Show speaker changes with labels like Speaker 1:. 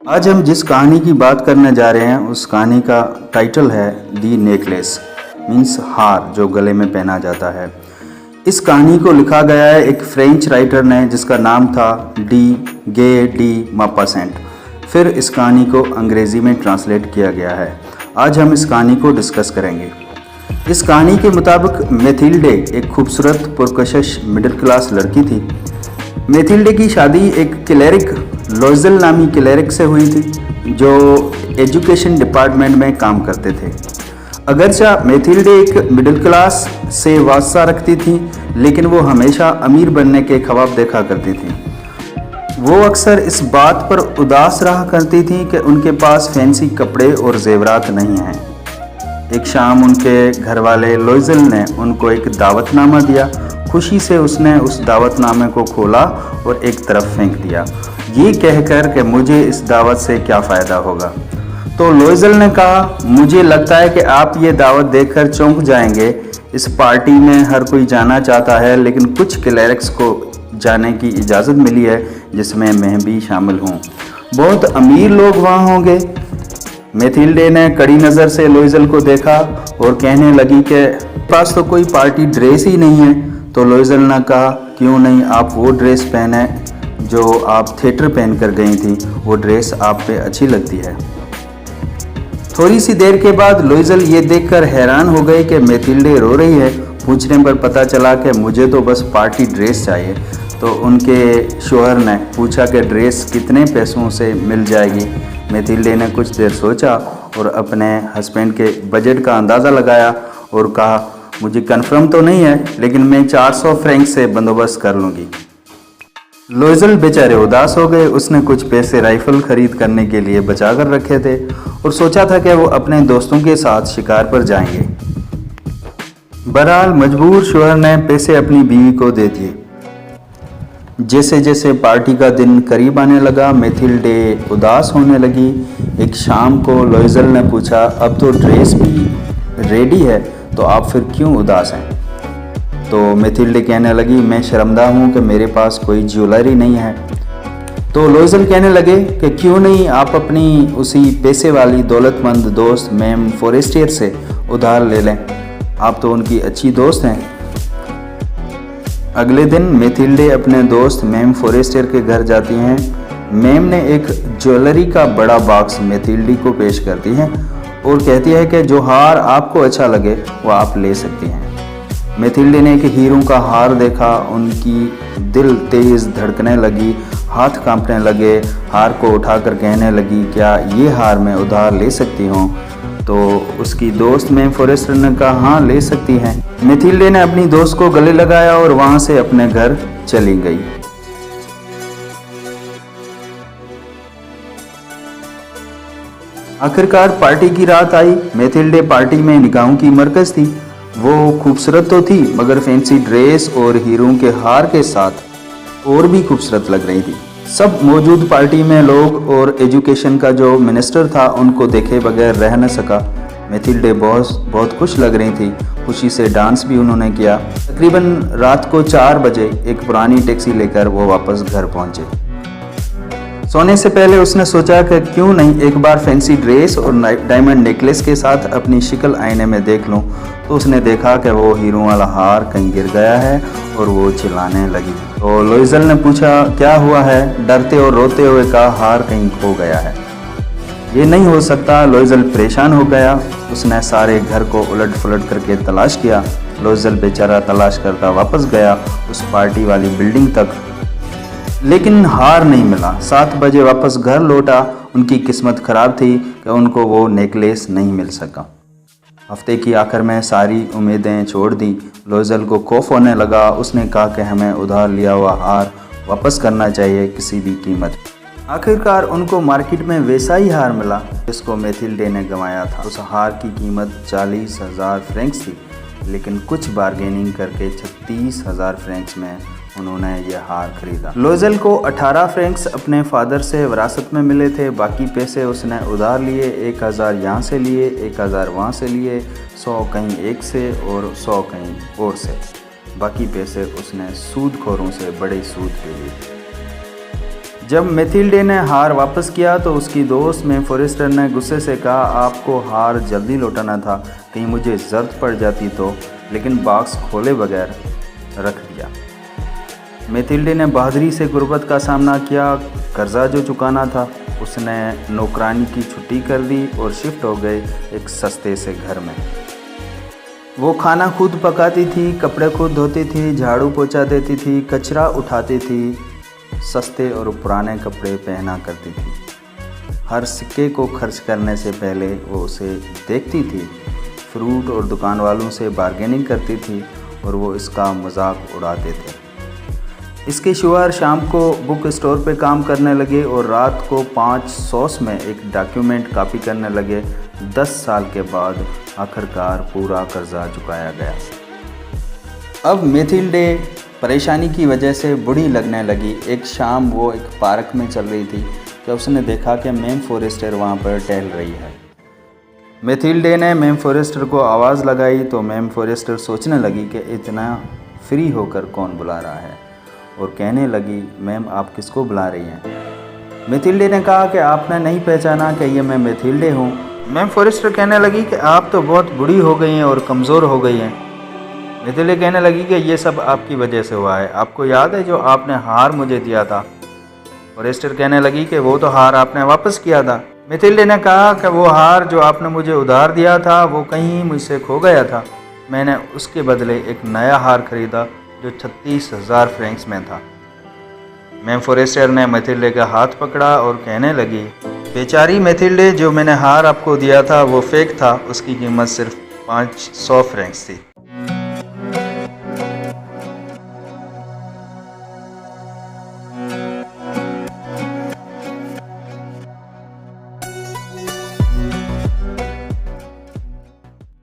Speaker 1: आज हम जिस कहानी की बात करने जा रहे हैं उस कहानी का टाइटल है दी नेकलेस, मीन्स हार जो गले में पहना जाता है। इस कहानी को लिखा गया है एक फ्रेंच राइटर ने जिसका नाम था डी मापासेंट। फिर इस कहानी को अंग्रेज़ी में ट्रांसलेट किया गया है। आज हम इस कहानी को डिस्कस करेंगे। इस कहानी के मुताबिक मेथिल्डे एक खूबसूरत पुरकशिश मिडिल क्लास लड़की थी। मेथिल्डे की शादी एक क्लेरिक लोइजल नामी क्लेरिक से हुई थी जो एजुकेशन डिपार्टमेंट में काम करते थे। अगरचा मेथिल्डे एक मिडिल क्लास से वास्ता रखती थी, लेकिन वो हमेशा अमीर बनने के ख्वाब देखा करती थी। वो अक्सर इस बात पर उदास रहा करती थी कि उनके पास फैंसी कपड़े और जेवरात नहीं हैं। एक शाम उनके घर वाले लोइजल ने उनको एक दावतनामा दिया। खुशी से उसने उस दावतनामे को खोला और एक तरफ फेंक दिया, ये कहकर कि मुझे इस दावत से क्या फ़ायदा होगा। तो लोइजल ने कहा, मुझे लगता है कि आप ये दावत देखकर चौंक जाएंगे। इस पार्टी में हर कोई जाना चाहता है, लेकिन कुछ क्लेरिक्स को जाने की इजाज़त मिली है, जिसमें मैं भी शामिल हूँ। बहुत अमीर लोग वहाँ होंगे। मेथिल्डे ने कड़ी नज़र से लोइजल को देखा और कहने लगी कि पास तो कोई पार्टी ड्रेस ही नहीं है। तो लोइजल ने कहा, क्यों नहीं आप वो ड्रेस पहने जो आप थिएटर पहन कर गई थी, वो ड्रेस आप पे अच्छी लगती है। थोड़ी सी देर के बाद लोइजल ये देखकर हैरान हो गई कि मेथिल्डे रो रही है। पूछने पर पता चला कि मुझे तो बस पार्टी ड्रेस चाहिए। तो उनके शोहर ने पूछा कि ड्रेस कितने पैसों से मिल जाएगी। मेथिल्डे ने कुछ देर सोचा और अपने हस्बैंड के बजट का अंदाज़ा लगाया और कहा, मुझे कंफर्म तो नहीं है, लेकिन मैं 400 फ्रैंक से बंदोबस्त कर लूँगी। लोइजल बेचारे उदास हो गए। उसने कुछ पैसे राइफल खरीद करने के लिए बचा कर रखे थे और सोचा था कि वो अपने दोस्तों के साथ शिकार पर जाएंगे। बहरहाल मजबूर शोहर ने पैसे अपनी बीवी को दे दिए। जैसे जैसे पार्टी का दिन करीब आने लगा, मेथिल्डे उदास होने लगी। एक शाम को लोइजल ने पूछा, अब तो ड्रेस भी रेडी है, तो आप फिर क्यों उदास हैं? तो मेथिल्डे कहने लगी, मैं शर्मदा हूँ कि मेरे पास कोई ज्वेलरी नहीं है। तो लोइजल कहने लगे कि क्यों नहीं आप अपनी उसी पैसे वाली दौलतमंद दोस्त मैम फोरेस्टियर से उधार ले लें, आप तो उनकी अच्छी दोस्त हैं। अगले दिन मेथिल्डे अपने दोस्त मैम फोरेस्टियर के घर जाती हैं। मैम ने एक ज्वेलरी का बड़ा बॉक्स मेथिल्डे को पेश करती हैं और कहती है कि जो हार आपको अच्छा लगे वो आप ले सकती हैं। मेथिल्डे ने एक हीरों का हार देखा, उनकी दिल तेज़ धड़कने लगी, हाथ कांपने लगे। हार को उठाकर कहने लगी, क्या ये हार मैं उधार ले सकती हूँ? तो उसकी दोस्त मैम फोरेस्टर ने कहा, हाँ ले सकती हैं। मेथिल्डे ने अपनी दोस्त को गले लगाया और वहाँ से अपने घर चली गई। आखिरकार पार्टी की रात आई। मेथिल्डे पार्टी में निगाहों की मरकज़ थी। वो खूबसूरत तो थी, मगर फैंसी ड्रेस और हीरों के हार के साथ और भी खूबसूरत लग रही थी। सब मौजूद पार्टी में लोग और एजुकेशन का जो मिनिस्टर था उनको देखे बगैर रह न सका। मेथिल्डे बहुत खुश लग रही थी। खुशी से डांस भी उन्होंने किया। तकरीबन रात को 4 बजे एक पुरानी टैक्सी लेकर वो वापस घर पहुंचे। सोने से पहले उसने सोचा कि क्यों नहीं एक बार फैंसी ड्रेस और डायमंड नेकलेस के साथ अपनी शक्ल आईने में देख लूं। तो उसने देखा कि वो हीरों वाला हार कहीं गिर गया है और वो चिल्लाने लगी। तो लोइजल ने पूछा, क्या हुआ है? डरते और रोते हुए कहा, हार कहीं खो गया है। ये नहीं हो सकता। लोइजल परेशान हो गया। उसने सारे घर को उलट पुलट करके तलाश किया। लोइजल बेचारा तलाश करता वापस गया उस पार्टी वाली बिल्डिंग तक, लेकिन हार नहीं मिला। 7 बजे वापस घर लौटा। उनकी किस्मत ख़राब थी कि उनको वो नेकलेस नहीं मिल सका। हफ्ते की आखिर में सारी उम्मीदें छोड़ दी। लोइजल को खौफ होने लगा। उसने कहा कि हमें उधार लिया हुआ हार वापस करना चाहिए किसी भी कीमत। आखिरकार उनको मार्केट में वैसा ही हार मिला जिसको मेथिल्डे ने गंवाया था। उस हार की कीमत 40,000 फ्रैंक्स थी, लेकिन कुछ बार्गेनिंग करके 36,000 फ्रैंक्स में उन्होंने यह हार खरीदा। लोइजल को 18 फ्रैंक्स अपने फादर से विरासत में मिले थे। बाकी पैसे उसने उधार लिए। 1,000 यहाँ से लिए, 1,000 वहाँ से लिए, 100 कहीं एक से और 100 कहीं और से। बाकी पैसे उसने सूदखोरों से बड़े सूद पे लिए। जब मैथिल्डे ने हार वापस किया तो उसकी दोस्त मैम फॉरेस्टर ने गुस्से से कहा, आपको हार जल्दी लौटाना था, कहीं मुझे ज़रूरत पड़ जाती तो, लेकिन बॉक्स खोले बगैर रख दिया। मैथिल्डे ने बहादुरी से गुर्बत का सामना किया। कर्जा जो चुकाना था, उसने नौकरानी की छुट्टी कर दी और शिफ्ट हो गए एक सस्ते से घर में। वो खाना खुद पकाती थी, कपड़े खुद धोती थी, झाड़ू पोछा देती थी, कचरा उठाती थी, सस्ते और पुराने कपड़े पहना करती थी। हर सिक्के को खर्च करने से पहले वो उसे देखती थी। फ्रूट और दुकान वालों से बार्गेनिंग करती थी और वो इसका मजाक उड़ाते थे। इसके शुआर शाम को बुक स्टोर पे काम करने लगे और रात को 5 सॉस में एक डॉक्यूमेंट कॉपी करने लगे। 10 साल के बाद आखिरकार पूरा कर्जा चुकाया गया। अब मैथिल्डे परेशानी की वजह से बुरी लगने लगी। एक शाम वो एक पार्क में चल रही थी कि उसने देखा कि मैम फॉरेस्टर वहाँ पर टहल रही है। मैथिल्डे ने मैम फॉरेस्टर को आवाज़ लगाई तो मैम फॉरेस्टर सोचने लगी कि इतना फ्री होकर कौन बुला रहा है, और कहने लगी, मैम आप किसको बुला रही हैं? मैथिल्डे ने कहा कि आपने नहीं पहचाना कि ये मैं मैथिल्डे हूँ। मैम फॉरेस्टर कहने लगी कि आप तो बहुत बूढ़ी हो गई हैं और कमज़ोर हो गई हैं। मैथिल्डे कहने लगी कि ये सब आपकी वजह से हुआ है, आपको याद है जो आपने हार मुझे दिया था? फॉरेस्टर कहने लगी कि वो तो हार आपने वापस किया था। मैथिल्डे ने कहा कि वो हार जो आपने मुझे उधार दिया था वो कहीं मुझसे खो गया था। मैंने उसके बदले एक नया हार खरीदा जो 36,000 फ्रैंक्स में था। मैम फॉरेस्टर ने मैथिल्डे का हाथ पकड़ा और कहने लगी, बेचारी मैथिल्डे, जो मैंने हार आपको दिया था वो फेक था, उसकी कीमत सिर्फ 500 फ्रैंक्स थी।